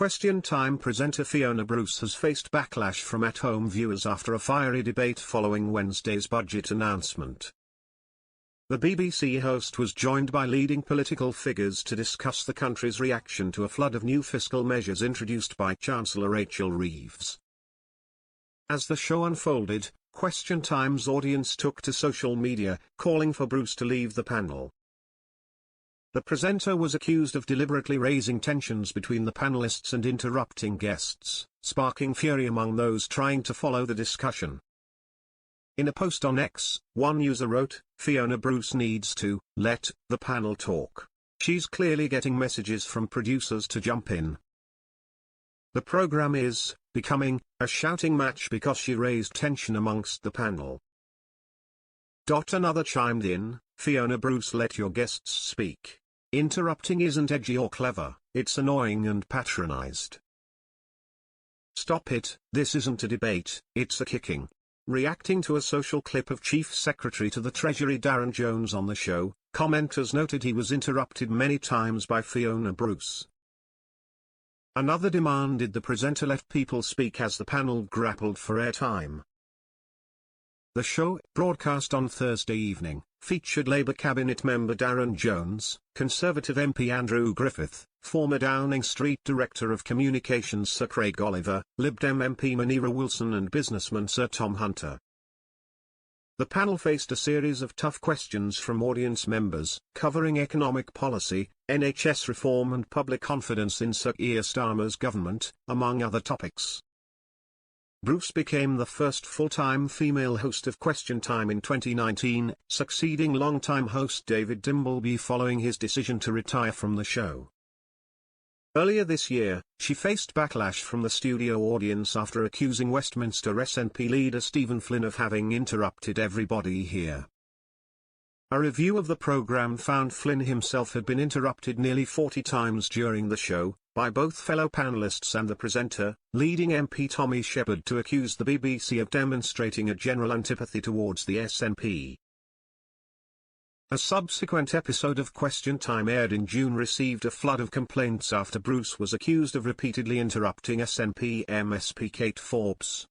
Question Time presenter Fiona Bruce has faced backlash from at-home viewers after a fiery debate following Wednesday's budget announcement. The BBC host was joined by leading political figures to discuss the country's reaction to a flood of new fiscal measures introduced by Chancellor Rachel Reeves. As the show unfolded, Question Time's audience took to social media, calling for Bruce to leave the panel. The presenter was accused of deliberately raising tensions between the panelists and interrupting guests, sparking fury among those trying to follow the discussion. In a post on X, one user wrote, "Fiona Bruce needs to let the panel talk. She's clearly getting messages from producers to jump in. The program is becoming a shouting match because she raised tension amongst the panel." Another chimed in, "Fiona Bruce, let your guests speak. Interrupting isn't edgy or clever, it's annoying and patronized. Stop it, this isn't a debate, it's a kicking." Reacting to a social clip of Chief Secretary to the Treasury Darren Jones on the show, commenters noted he was interrupted many times by Fiona Bruce. Another demanded the presenter let people speak as the panel grappled for airtime. The show, broadcast on Thursday evening, featured Labour cabinet member Darren Jones, Conservative MP Andrew Griffith, former Downing Street Director of Communications Sir Craig Oliver, Lib Dem MP Munira Wilson and businessman Sir Tom Hunter. The panel faced a series of tough questions from audience members, covering economic policy, NHS reform and public confidence in Sir Keir Starmer's government, among other topics. Bruce became the first full-time female host of Question Time in 2019, succeeding longtime host David Dimbleby following his decision to retire from the show. Earlier this year, she faced backlash from the studio audience after accusing Westminster SNP leader Stephen Flynn of having interrupted everybody here. A review of the programme found Flynn himself had been interrupted nearly 40 times during the show, by both fellow panellists and the presenter, leading MP Tommy Shepherd to accuse the BBC of demonstrating a general antipathy towards the SNP. A subsequent episode of Question Time aired in June received a flood of complaints after Bruce was accused of repeatedly interrupting SNP MSP Kate Forbes.